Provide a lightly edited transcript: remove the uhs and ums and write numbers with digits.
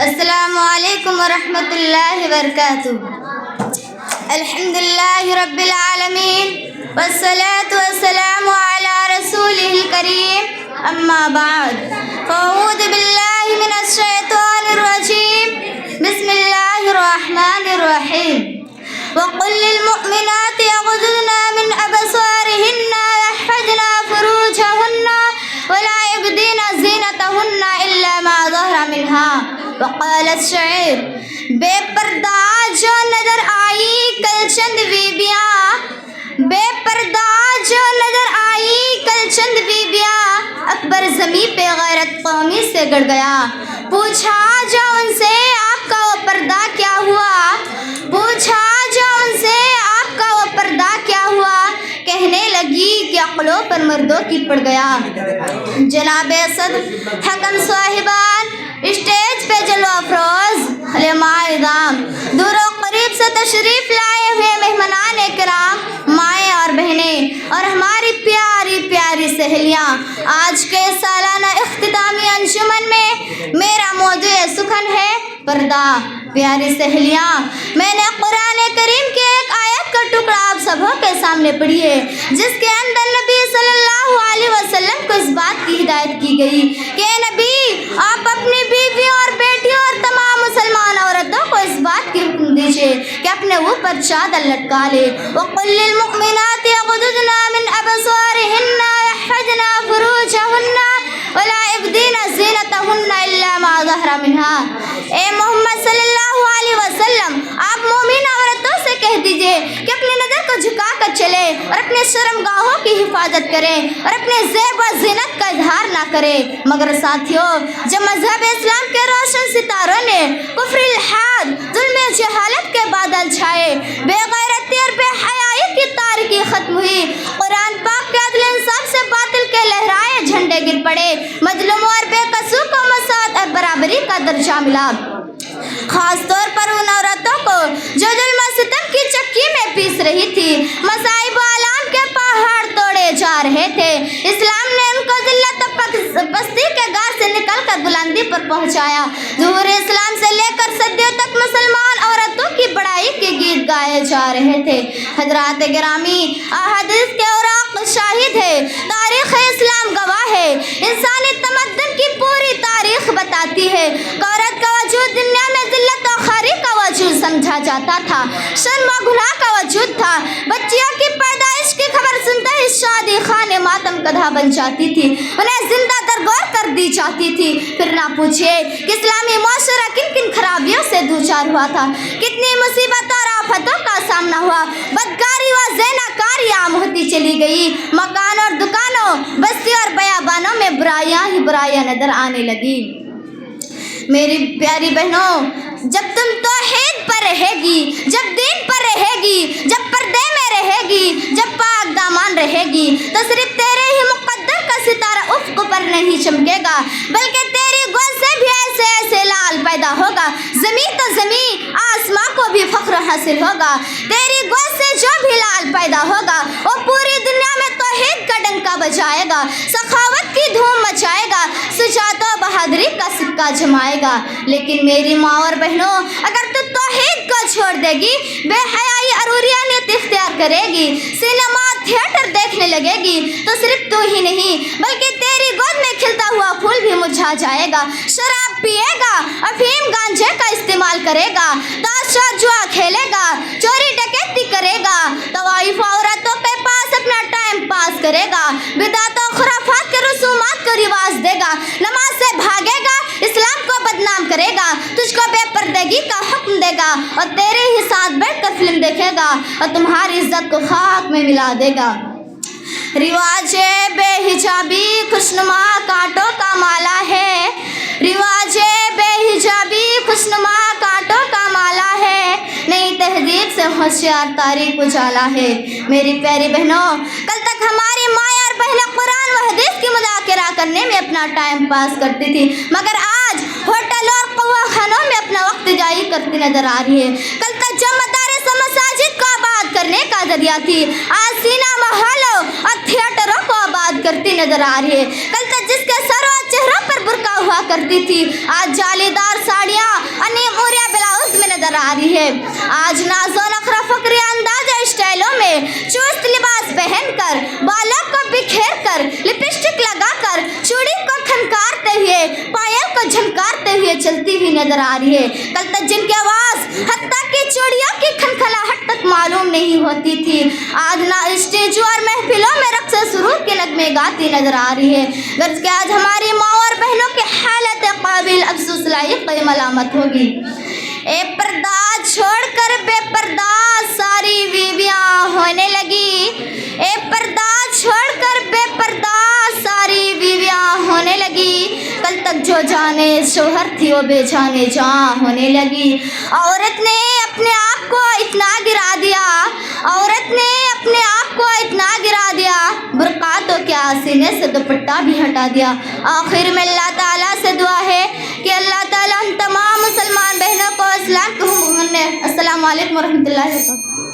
السلام علیکم ورحمۃ اللہ وبرکاتہ. الحمدللہ رب العالمین والصلاة والسلام علی رسولہ الکریم اما بعد فاعوذ باللہ من الشیطان الرجیم بسم اللہ الرحمن الرحیم. وقل للمؤمنات يغضضن من أبصارهن ويحفظن فروجهن ولا يبدين زينتهن إلا ما ظهر منها. وقال الشاعر بے پردہ جو نظر آئی کل چند بیبیاں، بے پردہ جو نظر آئی کل چند بیبیاں، اکبر زمین پہ غیرت قومی سے گڑ گیا. پوچھا جو ان سے آپ کا وہ پردہ کیا ہوا، پوچھا جو ان سے آپ کا وہ پردہ کیا ہوا، کہنے لگی کہ عقلوں پر مردوں کی پڑ گیا. جناب صدر حکم صاحبان، اسٹیج پہ جلوہ افروز علماء اعظام، دور و قریب سے تشریف لائے ہوئے مہمانان کرام، مائیں اور بہنیں اور ہماری پیاری پیاری سہیلیاں، آج کے سالانہ اختتامی انجمن میں میرا موضوع سخن ہے پردہ. پیاری سہیلیاں، میں نے قرآن کریم کی ایک آیت کا ٹکڑا آپ سبوں کے سامنے پڑھی ہے، جس کے اندر نبی صلی اللہ علیہ وسلم کو اس بات کی ہدایت کی گئی کہ اے نبی، آپ اپنی بیویوں اور بیٹیوں اور تمام مسلمان عورتوں کو اس بات کی حکم دیجیے کہ اپنے اوپر چادر لٹکا لے. وَقُلْ لِلْمُؤْمِنَاتِ يَغْضُضْنَ مِنْ أَبْصَارِهِنَّ وَيَحْفَظْنَ فُرُوجَهُنَّ وَلَا يُبْدِينَ زِينَتَهُنَّ إِلَّا مَا ظَهَرَ مِنْهَا. اے محمد صلی اللہ علیہ وسلم، آپ مومن عورتوں سے کہہ دیجئے کہ اپنی نظر کو جھکا کر چلے اور اپنے شرمگاہوں کی حفاظت کرے اور اپنے زیب و زینت کا اظہار نہ کرے. مگر ساتھیوں، جب مذہب اسلام کے روشن ستاروں نے کفر، الحاد، ظلم و جہالت کے بادل چھائے، بے غیرتی اور بے حیائی کی تاریکی ختم ہوئی، قرآن پاک کے عدل انصاف سے باطل کے لہرائے جھنڈے گر پڑے، مظلوموں اور بے قصور کو مساوات اور برابری کا درجہ ملا. خاص طور پر ان عورتوں کو جو ظلم و ستم کی چکی میں پیس رہی تھی، مصائب و آلام کے پہاڑ توڑے جا رہے تھے، اسلام نے ان کو ذلت و پستی کے غار سے نکل کر بلندی پر پہنچایا. ظہور اسلام سے لے کر صدیوں تک مسلمان عورتوں کی بڑائی کے گیت گائے جا رہے تھے. حضرات گرامی، احادیث کے اوراق شاہد ہے، تاریخ اسلام گواہ ہے، انسانی تمدن کی پوری تاریخ بتاتی ہے کہ عورت کا وجود دنیا میں ذلت و خواری کا وجود سمجھا جاتا تھا، شرم و گناہ کا وجود تھا. بچیوں کی پیدائش کی خبر سنتے ہی شادی خانے ماتم کدھا بن جاتی تھی، انہیں زندہ درگور کر دی جاتی تھی. پھر نہ پوچھئے کہ اسلامی معاشرہ کن کن خرابیوں سے دوچار ہوا تھا، کتنی مصیبت اور آفتوں کا سامنا ہوا. بدکاری و زیناکاری عام ہوتی چلی گئی، مکان اور دکانوں، بستی اور بیابانوں میں برائیاں ہی برائیاں نظر آنے لگی. میری پیاری بہنوں، جب تم توحید پر رہے گی، جب دین پر رہے گی، جب پردے میں رہے گی، جب پاک دامان رہے گی، تو صرف تیرے ہی مقدر کا ستارہ افق پر نہیں چمکے گا، بلکہ تیری گود سے بھی ایسے ایسے لال پیدا ہوگا، زمین تو زمین، آسمان کو بھی فخر حاصل ہوگا. تیری گود سے جو بھی لال پیدا ہوگا وہ پوری دنیا میں توحید کا ڈنکا بجائے گا، سخاوت کی دھوم مچائے گا، شجاعت و بہادری کا سکہ جمائے گا. لیکن میری ماں اور بہنوں، اگر تو توحید کو چھوڑ دے گی، بے حیائی عروریانیت اختیار کرے گی، سینما تھیٹر دیکھنے لگے گی، تو صرف تو ہی نہیں بلکہ تیری گود میں کھلتا ہوا پھول بھی مرجھا جائے گا. شراب پیے گا، افیم گانجے کا استعمال کرے گا، تاش اور جوا کھیلے گا، چوری ڈکیتی کرے گا، طوائف عورتوں کے پاس اپنا ٹائم پاس کرے گا، بدعت و خرافات کے رسومات کو رواج دے گا، نماز سے بھاگے گا، اسلام کو بدنام کرے گا، تجھ کو بے پردگی کا حکم دے گا اور تیرے ہی ساتھ بیٹھ کر فلم دیکھے گا اور تمہاری عزت کو خاک میں ملا دے گا. رواج بے حجابی خوشنما کانٹوں کا مالا ہے، رواج بے حجابی خوشنما کانٹوں کا مالا ہے، نئی تہذیب سے ہوشیار تاریخ اجالا ہے. میری پیاری بہنوں، کل تک ہماری مائیں اور بہنیں قرآن و حدیث کی مذاکرہ کرنے میں اپنا ٹائم پاس کرتی تھی، مگر آج ہوٹل اور قہوہ خانوں میں اپنا وقت ضائع کرتی نظر آ رہی ہے. کل تک جو مدارس و مساجد کو آباد کرنے کا ذریعہ تھی، آج سینما ہالوں اور تھیٹروں کو آباد کرتی نظر آ رہی ہے. کل تک جس کے سر و چہروں پر برقع ہوا کرتی تھی، آج جالیدار ساڑیاں انیموریا بلاؤز میں نظر آ رہی ہے۔ آج ناز و نخرہ فقری انداز اسٹائلوں میں چست لباس پہن کر، بالوں کو بکھیر کر، لپسٹک لگا کر، چوڑی کو کھنکارتے ہوئے، پائل کو جھنکارتے ہوئے چلتی ہوئی نظر آ رہی ہے۔ کل تک جن کی آواز حتیٰ کہ چوڑیوں کی کھنکھلاہٹ تک معلوم نہیں ہوتی تھی، آج نہ اسٹیجوں اور محفلوں میں رقص و سرور کے نغمے گاتی نظر آ رہی ہے۔ غرض کہ آج ہماری ماں اور بہنوں کی حالت قابل افسوس لائق ملامت ہوگی۔ اے پردہ چھوڑ کر بے پردہ ساری بیویاں ہونے لگی، اے پردہ چھوڑ کر بے پردہ ساری بیویاں ہونے لگی، کل تک جو جانے شوہر تھی وہ بے جانے جاں ہونے لگی۔ عورت نے اپنے آپ کو اتنا گرا دیا، عورت نے اپنے آپ کو اتنا گرا دیا، برقع تو کیا سینے سے دوپٹہ بھی ہٹا دیا۔ آخر میں اللہ تعالیٰ سے دعا ہے کہ اللہ تعالیٰ ہم تمام مسلمان بہنوں کو اسلام کو السلام علیکم ورحمۃ اللہ وبرکاتہ۔